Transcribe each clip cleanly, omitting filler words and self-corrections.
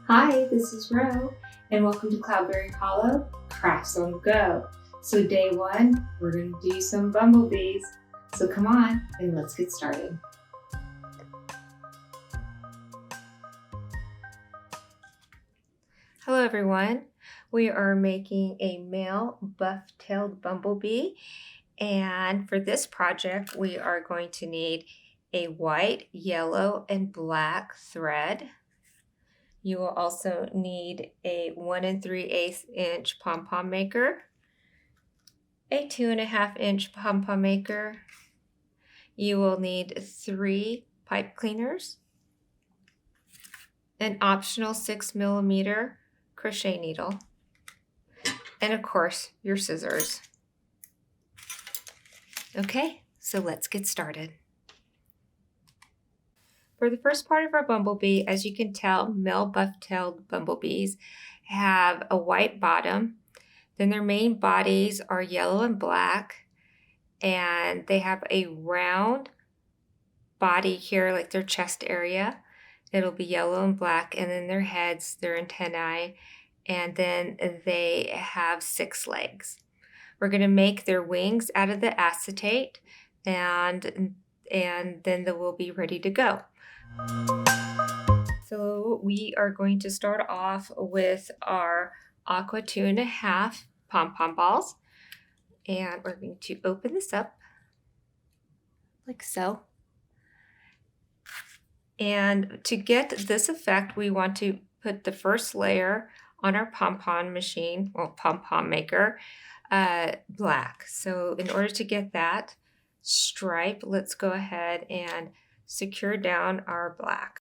Hi, this is Ro, and welcome to Cloudberry Hollow Crafts on the Go. So day one, we're going to do some bumblebees. So come on and let's get started. Hello everyone. We are making a male buff-tailed bumblebee, and for this project we are going to need a white, yellow, and black thread. You will also need a 1 3/8 inch pom pom maker, a 2.5 inch pom pom maker. You will need 3 pipe cleaners, an optional 6mm crochet needle, and of course your scissors. Okay, so let's get started. For the first part of our bumblebee, as you can tell, male buff-tailed bumblebees have a white bottom. Then their main bodies are yellow and black, and they have a round body here, like their chest area. It'll be yellow and black, and then their heads, their antennae, and then they have 6 legs. We're going to make their wings out of the acetate, and then they will be ready to go. So we are going to start off with our aqua 2.5 pom-pom balls, and we're going to open this up like so. And to get this effect, we want to put the first layer on our pom-pom machine, or pom-pom maker, black. So in order to get that stripe, let's go ahead and secure down our black.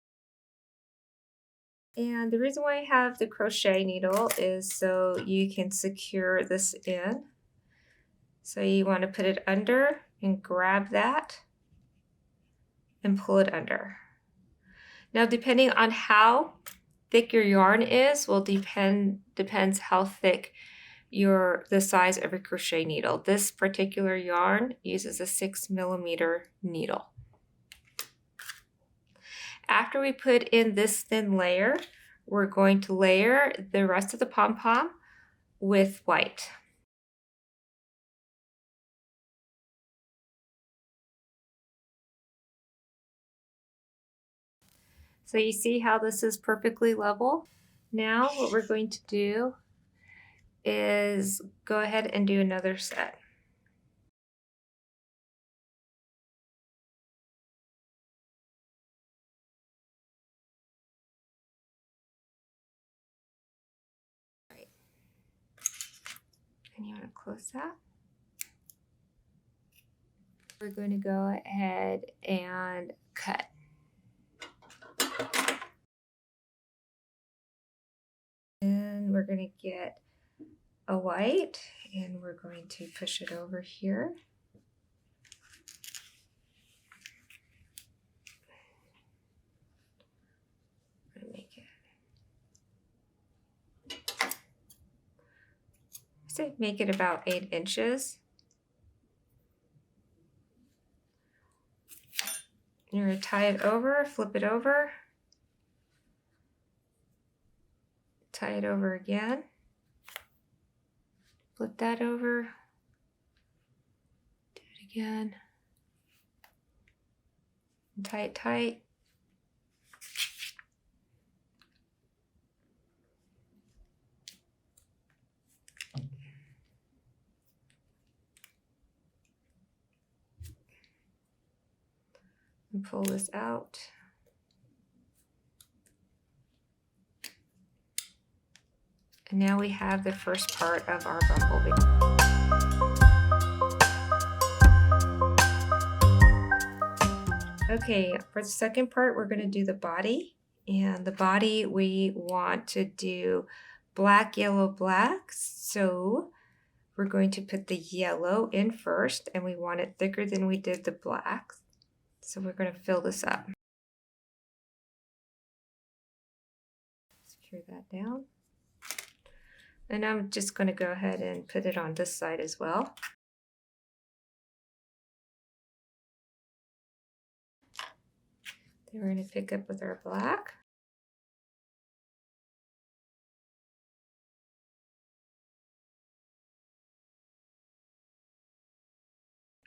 And the reason why I have the crochet needle is so you can secure this in. So you want to put it under and grab that and pull it under. Now, depending on how thick your yarn is will depends how thick the size of your crochet needle. This particular yarn uses a 6mm needle. After we put in this thin layer, we're going to layer the rest of the pom-pom with white. So you see how this is perfectly level? Now what we're going to do is go ahead and do another set. Right. And you want to close that. We're going to go ahead and cut. And we're going to get a white, and we're going to push it over here. I'm going to make it about 8 inches. You're going to tie it over, flip it over, tie it over again, flip that over, do it again, and tie it tight. And pull this out. And now we have the first part of our bumblebee. Okay, for the second part, we're going to do the body. And the body, we want to do black, yellow, black. So we're going to put the yellow in first, and we want it thicker than we did the black. So we're going to fill this up. Secure that down. And I'm just going to go ahead and put it on this side as well. Then we're going to pick up with our black.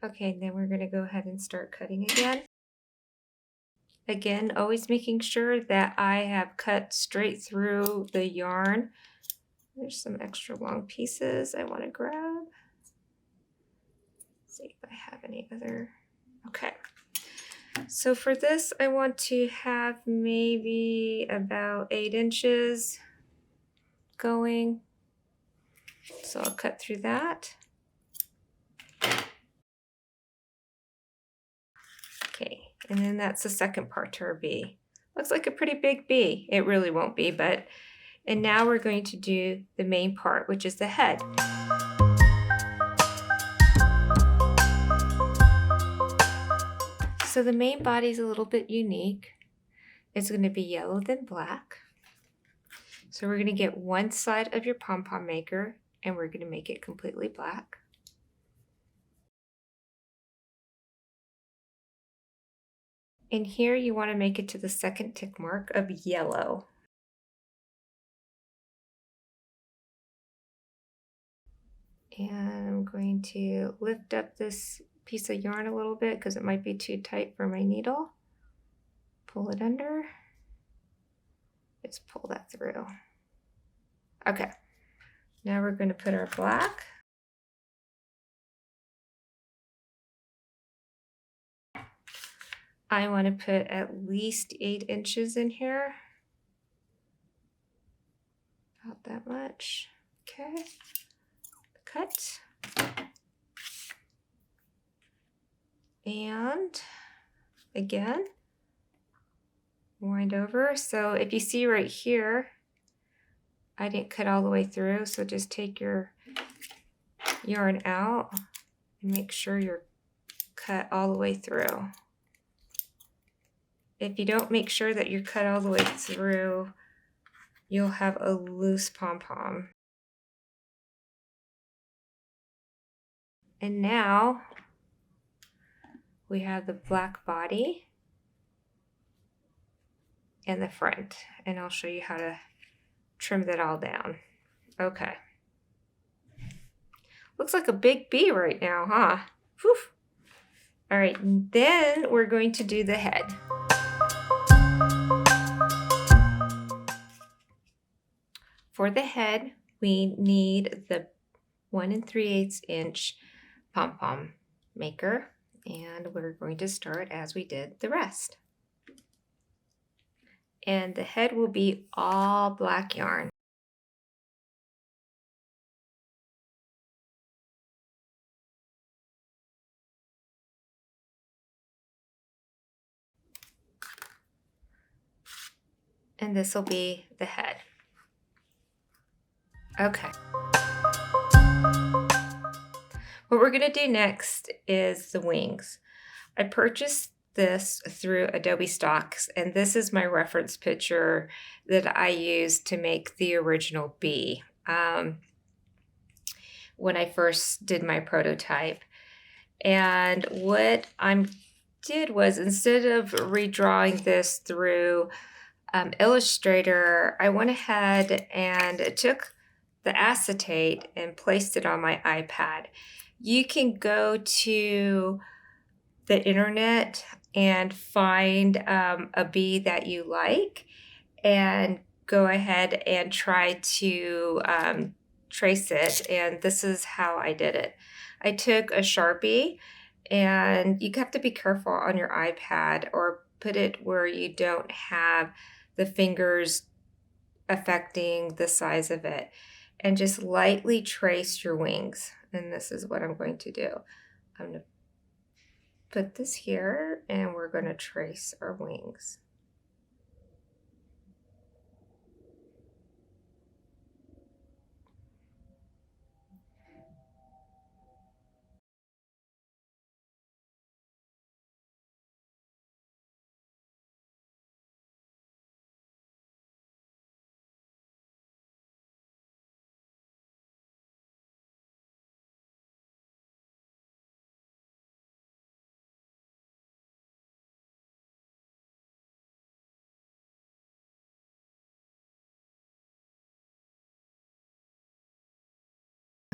Okay, then we're gonna go ahead and start cutting again. Again, always making sure that I have cut straight through the yarn. There's some extra long pieces I want to grab. Let's see if I have any other. Okay. So for this, I want to have maybe about 8 inches going. So I'll cut through that. Okay, and then that's the second part to our bee. Looks like a pretty big bee. It really won't be, but, and now we're going to do the main part, which is the head. So the main body is a little bit unique. It's going to be yellow then black. So we're going to get one side of your pom-pom maker and we're going to make it completely black. And here you want to make it to the second tick mark of yellow. And I'm going to lift up this piece of yarn a little bit because it might be too tight for my needle. Pull it under. Just pull that through. Okay, now we're going to put our black. I want to put at least 8 inches in here. About that much. Okay. Cut. And again, wind over. So if you see right here, I didn't cut all the way through, so just take your yarn out and make sure you're cut all the way through. If you don't make sure that you're cut all the way through, you'll have a loose pom-pom. And now we have the black body and the front, and I'll show you how to trim that all down. Okay. Looks like a big bee right now, huh? Whew. All right, then we're going to do the head. For the head, we need the 1 3/8 inch pom-pom maker, and we're going to start as we did the rest. And the head will be all black yarn. And this will be the head. Okay. What we're going to do next is the wings. I purchased this through Adobe Stocks, and this is my reference picture that I used to make the original bee when I first did my prototype. And what I did was, instead of redrawing this through Illustrator, I went ahead and took the acetate and placed it on my iPad. You can go to the internet and find a bee that you like and go ahead and try to trace it. And this is how I did it. I took a Sharpie, and you have to be careful on your iPad or put it where you don't have the fingers affecting the size of it, and just lightly trace your wings. And this is what I'm going to do. I'm going to put this here, and we're going to trace our wings.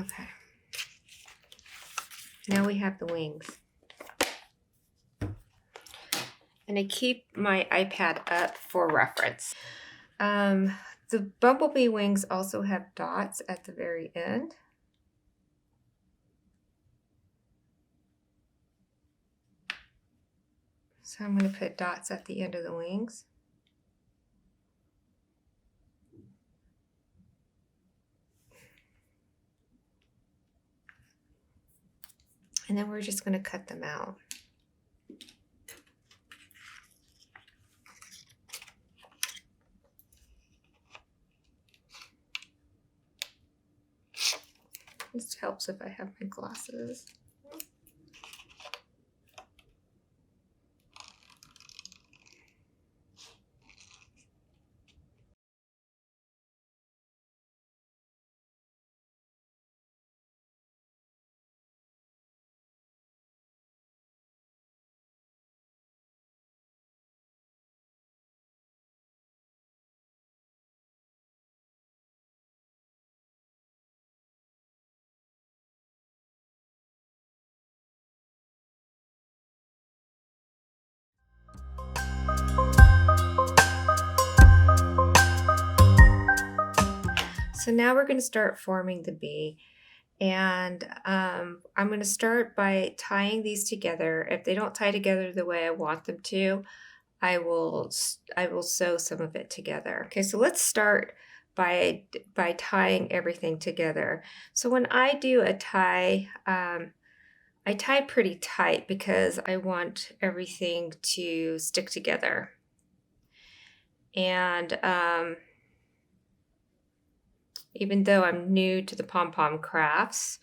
Okay. Now we have the wings. And I keep my iPad up for reference. The bumblebee wings also have dots at the very end. So I'm going to put dots at the end of the wings. And then we're just going to cut them out. This helps if I have my glasses. So now we're going to start forming the bee. And I'm going to start by tying these together. If they don't tie together the way I want them to, I will sew some of it together. Okay, so let's start by tying everything together. So when I do a tie, I tie pretty tight because I want everything to stick together. And even though I'm new to the Pom Pom crafts,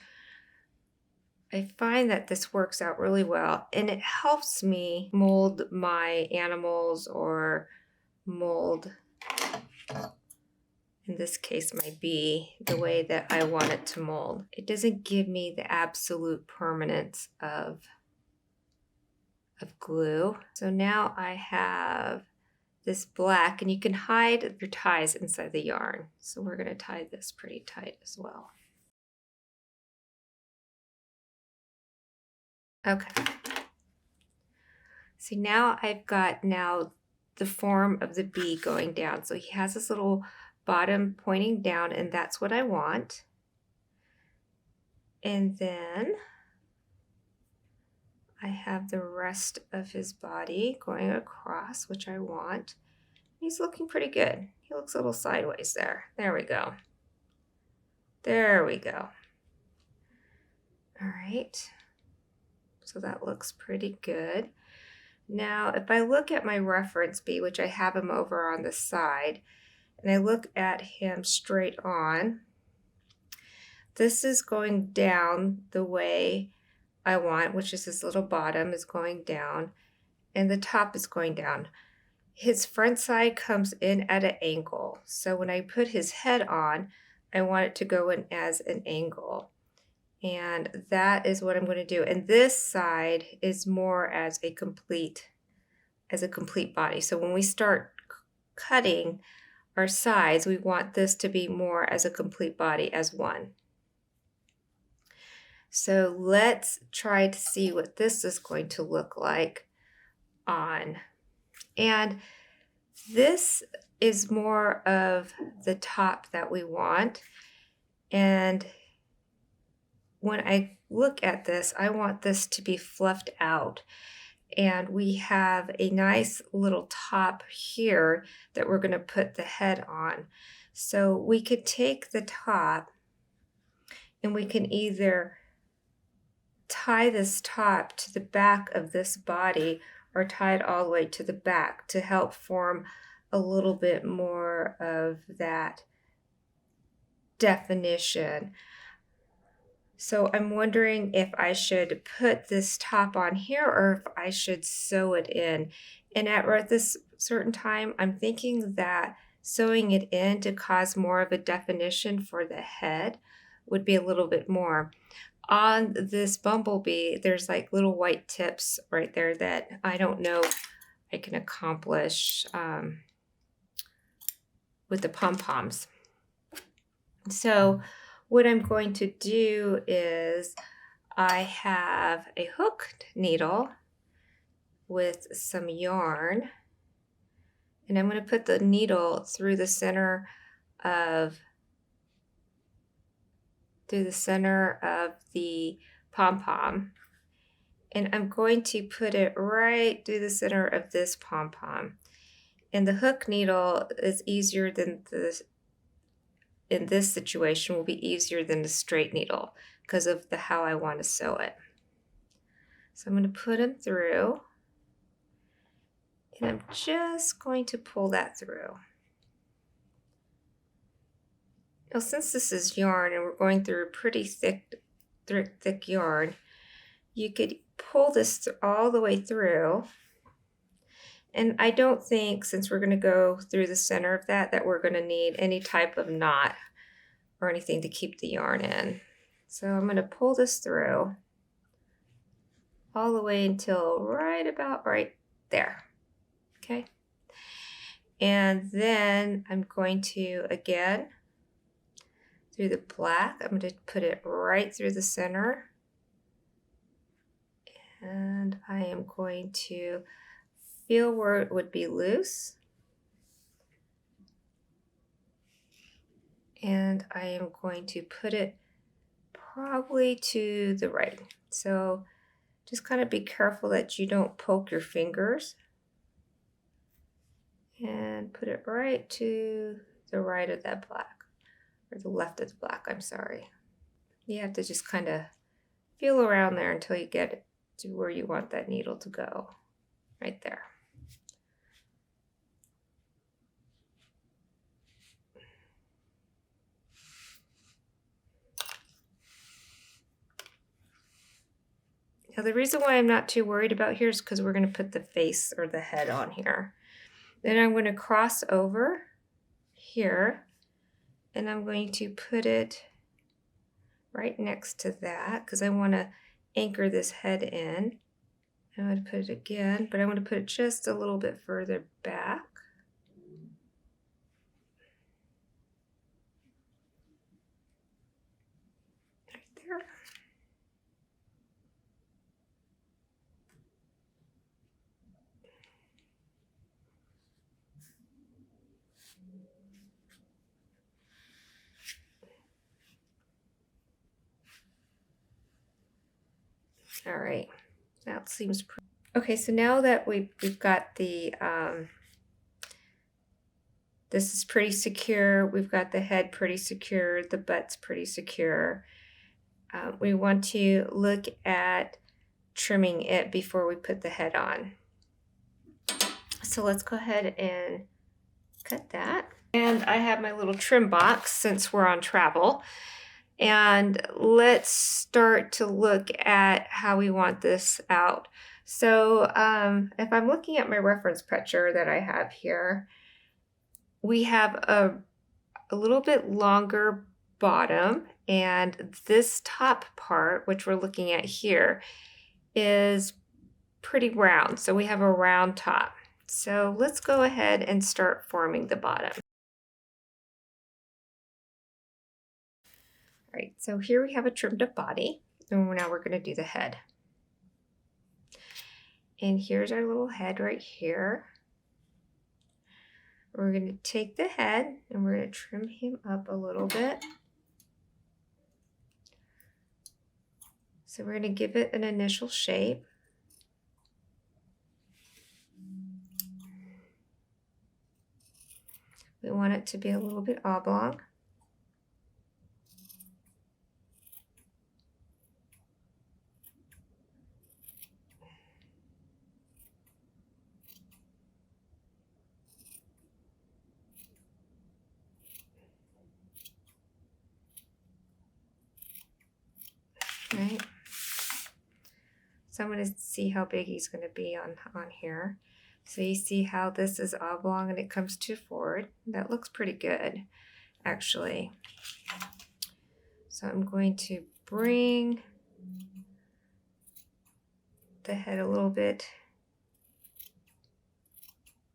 I find that this works out really well, and it helps me mold my animals or mold, in this case, my bee, the way that I want it to mold. It doesn't give me the absolute permanence of glue. So now I have this black, and you can hide your ties inside the yarn. So we're going to tie this pretty tight as well. Okay. See, now I've got the form of the bee going down. So he has this little bottom pointing down, and that's what I want. And then I have the rest of his body going across, which I want. He's looking pretty good. He looks a little sideways there. There we go. There we go. All right. So that looks pretty good. Now, if I look at my reference bee, which I have him over on the side, and I look at him straight on, this is going down the way I want, which is this little bottom is going down, and the top is going down. His front side comes in at an angle. So when I put his head on, I want it to go in as an angle. And that is what I'm going to do. And this side is more as a complete body. So when we start cutting our sides, we want this to be more as a complete body, as one. So let's try to see what this is going to look like on. And this is more of the top that we want. And when I look at this, I want this to be fluffed out. And we have a nice little top here that we're going to put the head on. So we could take the top and we can either tie this top to the back of this body or tie it all the way to the back to help form a little bit more of that definition. So I'm wondering if I should put this top on here or if I should sew it in. And at this certain time, I'm thinking that sewing it in to cause more of a definition for the head would be a little bit more. On this bumblebee, there's like little white tips right there that I don't know I can accomplish with the Pom Poms. So what I'm going to do is I have a hooked needle with some yarn, and I'm going to put the needle through the center of the pom-pom, and I'm going to put it right through the center of this pom-pom. And the hook needle is easier than in this situation will be easier than the straight needle because of how I want to sew it. So I'm going to put them through, and I'm just going to pull that through. Now, since this is yarn and we're going through a pretty thick yarn, you could pull this all the way through. And I don't think, since we're going to go through the center of that we're going to need any type of knot or anything to keep the yarn in. So I'm going to pull this through all the way until about right there. Okay. And then I'm going to, again, through the black, I'm going to put it right through the center. And I am going to feel where it would be loose. And I am going to put it probably to the right. So just kind of be careful that you don't poke your fingers. And put it right to the right of that black, or the left of the black, I'm sorry. You have to just kind of feel around there until you get it to where you want that needle to go, right there. Now the reason why I'm not too worried about here is because we're going to put the face or the head on here. Then I'm going to cross over here, and I'm going to put it right next to that because I want to anchor this head in. I'm going to put it again, but I'm going to put it just a little bit further back. Right there. All right, that seems pretty. Okay, so now that we've got the, this is pretty secure, we've got the head pretty secure, the butt's pretty secure. We want to look at trimming it before we put the head on. So let's go ahead and cut that. And I have my little trim box since we're on travel. And let's start to look at how we want this out. So if I'm looking at my reference picture that I have here, we have a little bit longer bottom, and this top part, which we're looking at here, is pretty round. So we have a round top. So let's go ahead and start forming the bottom. All right, so here we have a trimmed up body, and now we're going to do the head. And here's our little head right here. We're going to take the head and we're going to trim him up a little bit. So we're going to give it an initial shape. We want it to be a little bit oblong. Right. So I'm going to see how big he's going to be on here. So you see how this is oblong and it comes to forward. That looks pretty good, actually. So I'm going to bring the head a little bit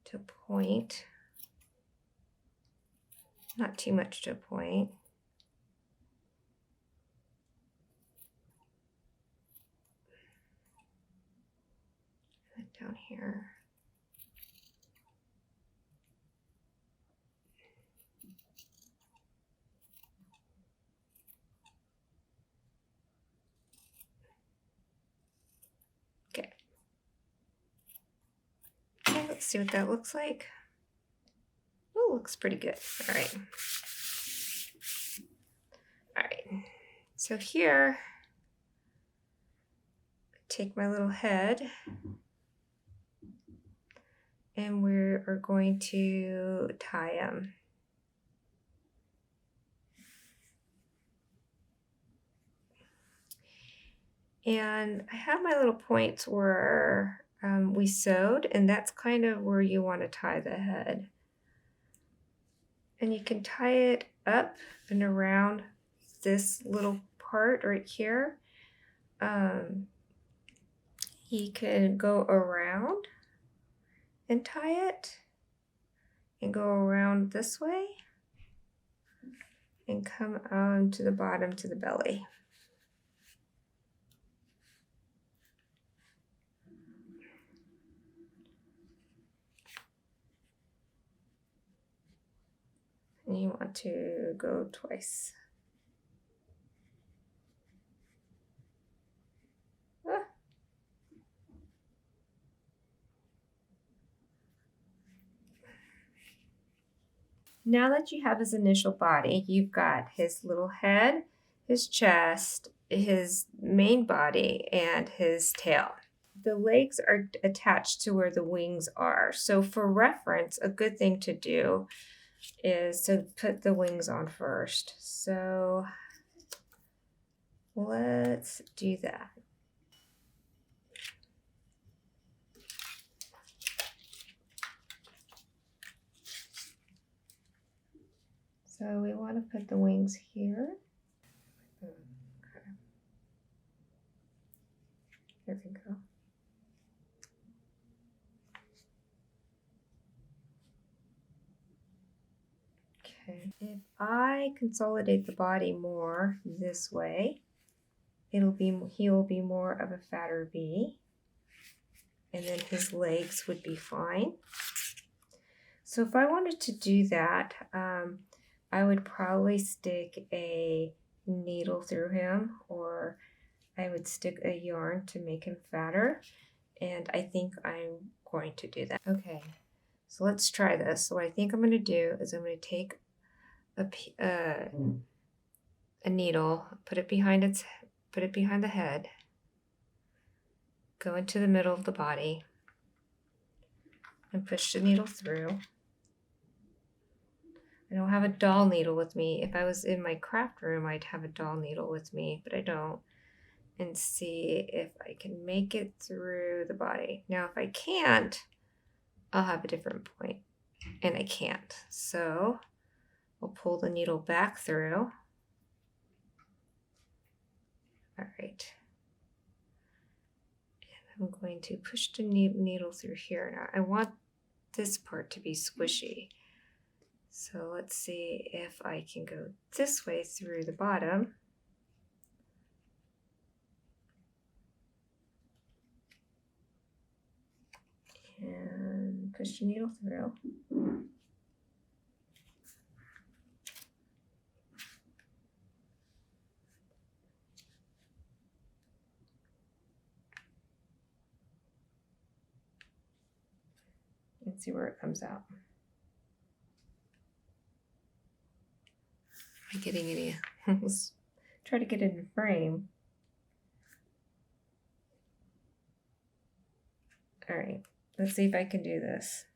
to point. Not too much to point. down here. Okay. Okay, let's see what that looks like. Oh, looks pretty good. All right. All right. So here, take my little head and we are going to tie him. And I have my little points where we sewed, and that's kind of where you want to tie the head. And you can tie it up and around this little part right here. You can go around and tie it and go around this way and come on to the bottom to the belly. And you want to go twice. Ah. Now that you have his initial body, you've got his little head, his chest, his main body, and his tail. The legs are attached to where the wings are. So for reference, a good thing to do is to put the wings on first. So let's do that. So we want to put the wings here. Okay. There we go. Okay. If I consolidate the body more this way, he will be more of a fatter bee, and then his legs would be fine. So if I wanted to do that, I would probably stick a needle through him, or I would stick a yarn to make him fatter, and I think I'm going to do that. Okay, so let's try this. So what I think I'm going to do is I'm going to take a needle, put it behind the head, go into the middle of the body, and push the needle through. I don't have a doll needle with me. If I was in my craft room, I'd have a doll needle with me, but I don't. And see if I can make it through the body. Now, if I can't, I'll have a different point, and I can't. So I'll pull the needle back through. All right. And I'm going to push the needle through here. Now, I want this part to be squishy. So let's see if I can go this way through the bottom. And push the needle through. And see where it comes out. Am I getting any? Let's try to get it in frame. All right, let's see if I can do this.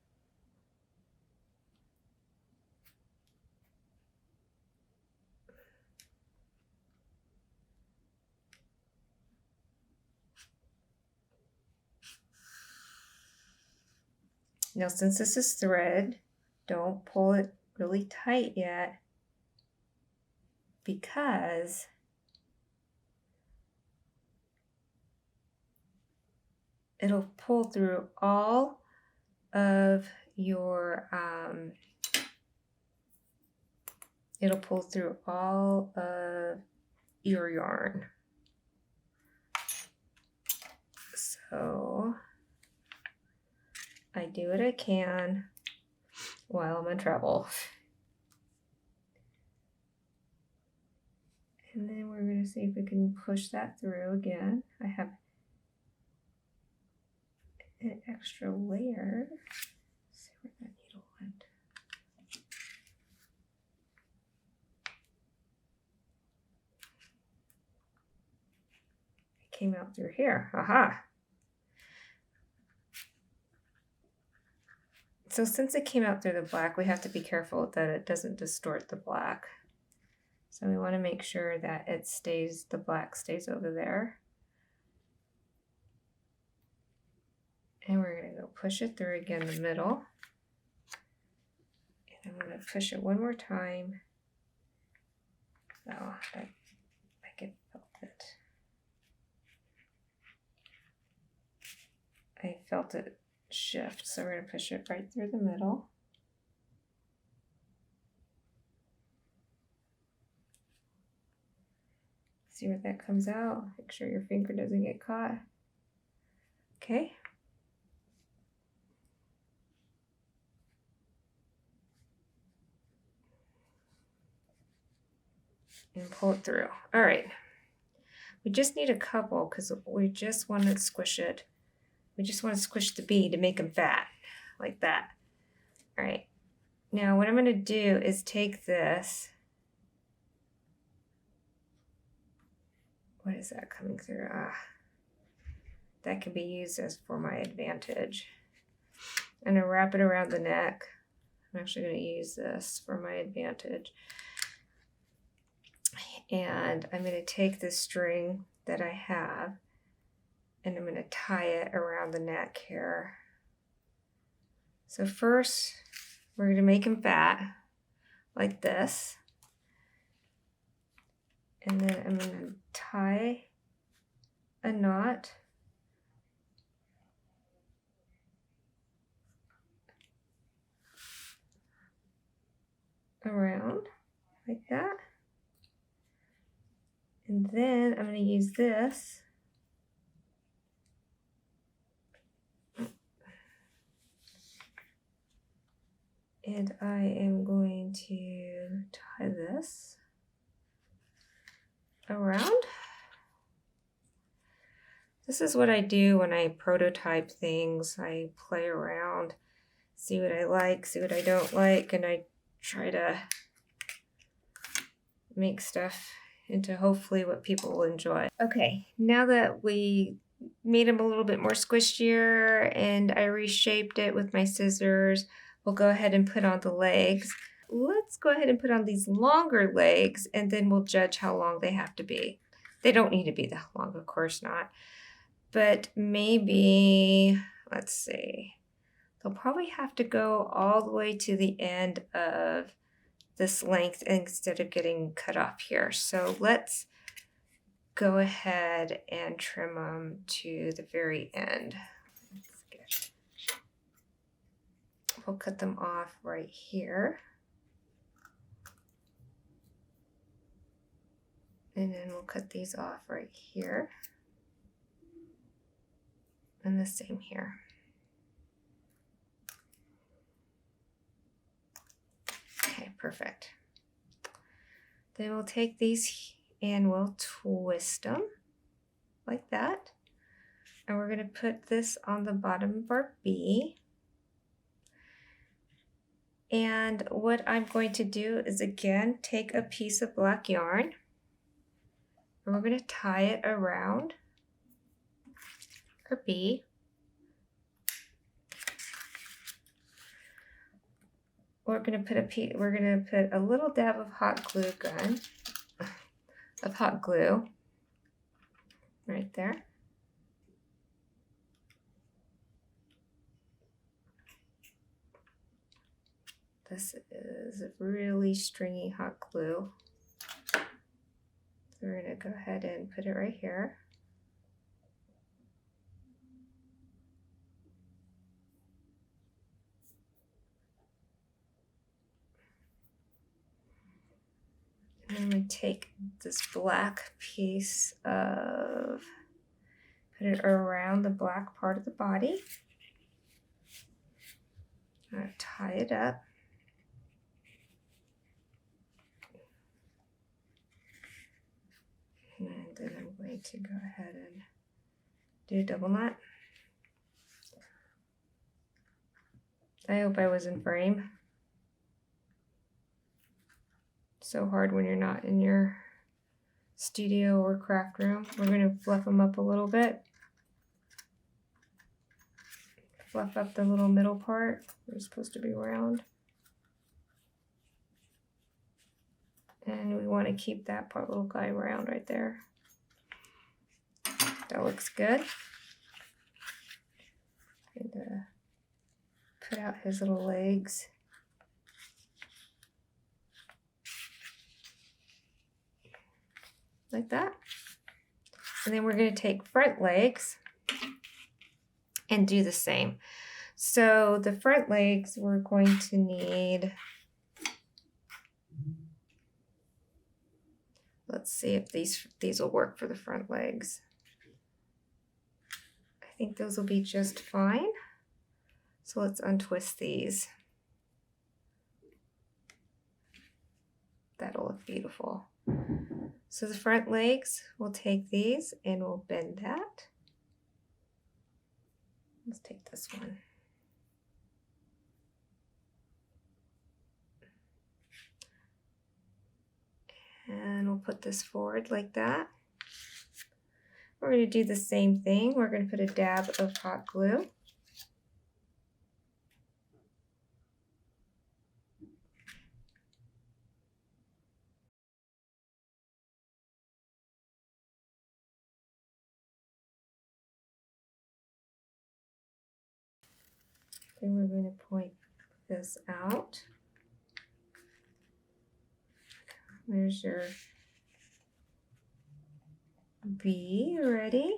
Now, since this is thread, don't pull it really tight yet, because it'll pull through all of your yarn. So I do what I can while I'm in trouble. And then we're going to see if we can push that through again. I have an extra layer. Let's see where that needle went. It came out through here. Aha! So since it came out through the black, we have to be careful that it doesn't distort the black. So we want to make sure that it stays, the black stays over there. And we're going to go push it through again in the middle. And I'm going to push it one more time. Oh, I can felt it. I felt it shift, so we're going to push it right through the middle. See where that comes out. Make sure your finger doesn't get caught. Okay. And pull it through. All right. We just need a couple because we just want to squish it. We just want to squish the bee to make them fat, like that. All right. Now what I'm going to do is take this. What is that coming through? That can be used as for my advantage. I'm going to wrap it around the neck. I'm actually going to use this for my advantage. And I'm going to take this string that I have and I'm going to tie it around the neck here. So first, we're going to make him fat like this. And then I'm going to tie a knot around like that. And then I'm going to use this and I am going to tie this around. This is what I do when I prototype things. I play around, see what I like, see what I don't like, and I try to make stuff into hopefully what people will enjoy. Okay, now that we made them a little bit more squishier and I reshaped it with my scissors, we'll go ahead and put on the legs. Let's go ahead and put on these longer legs and then we'll judge how long they have to be. They don't need to be that long, of course not. But maybe, let's see, they'll probably have to go all the way to the end of this length instead of getting cut off here. So let's go ahead and trim them to the very end. We'll cut them off right here. And then we'll cut these off right here. And the same here. Okay, perfect. Then we'll take these and we'll twist them like that. And we're going to put this on the bottom of our bee. And what I'm going to do is again take a piece of black yarn and we're going to tie it around our bee. We're going to put a little dab of hot glue right there. This is really stringy hot glue. So we're going to go ahead and put it right here. And I'm going to take this black piece put it around the black part of the body. I'm going to tie it up. And then I'm going to go ahead and do a double knot. I hope I was in frame. So hard when you're not in your studio or craft room. We're going to fluff them up a little bit. Fluff up the little middle part. They're supposed to be round. And we want to keep that part, little guy round right there. That looks good. And put out his little legs. Like that. And then we're going to take front legs and do the same. So the front legs, we're going to need, let's see if these will work for the front legs. I think those will be just fine. So let's untwist these. That'll look beautiful. So the front legs, we'll take these and we'll bend that. Let's take this one. And we'll put this forward like that. We're going to do the same thing. We're going to put a dab of hot glue. Then we're going to point this out. There's your bee ready.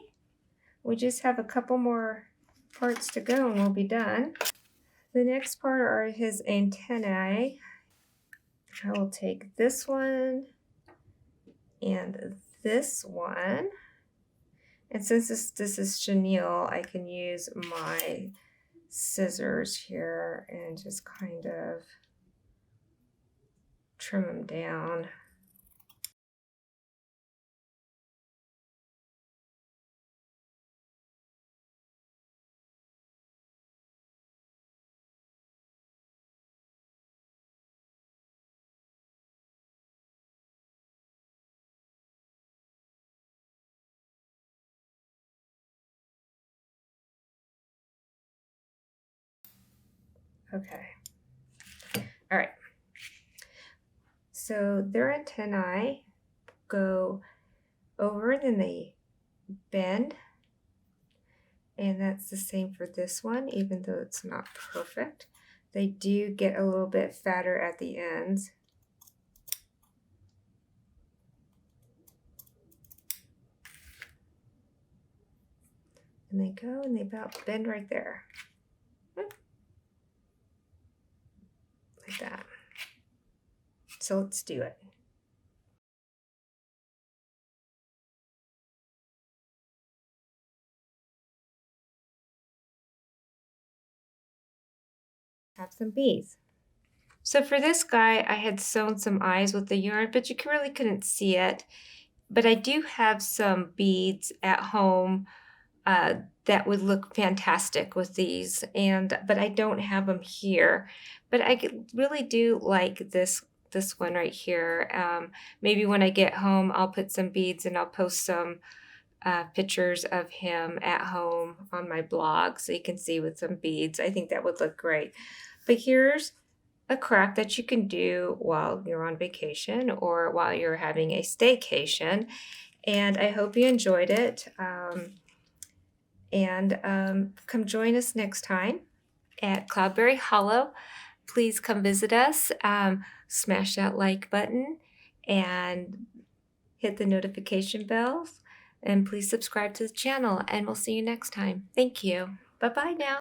We just have a couple more parts to go and we'll be done. The next part are his antennae. I will take this one and this one. And since this is chenille, I can use my scissors here and just kind of trim them down. Okay. All right. So their antennae go over and then they bend. And that's the same for this one, even though it's not perfect. They do get a little bit fatter at the ends. And they go and they about bend right there. Like that. So let's do it. Have some bees. So for this guy, I had sewn some eyes with the yarn, but you really couldn't see it. But I do have some beads at home that would look fantastic with these, but I don't have them here. But I really do like this one right here. Maybe when I get home, I'll put some beads and I'll post some pictures of him at home on my blog so you can see with some beads. I think that would look great. But here's a craft that you can do while you're on vacation or while you're having a staycation. And I hope you enjoyed it. Come join us next time at Cloudberry Hollow. Please come visit us. Smash that like button and hit the notification bells. And please subscribe to the channel. And we'll see you next time. Thank you. Bye-bye now.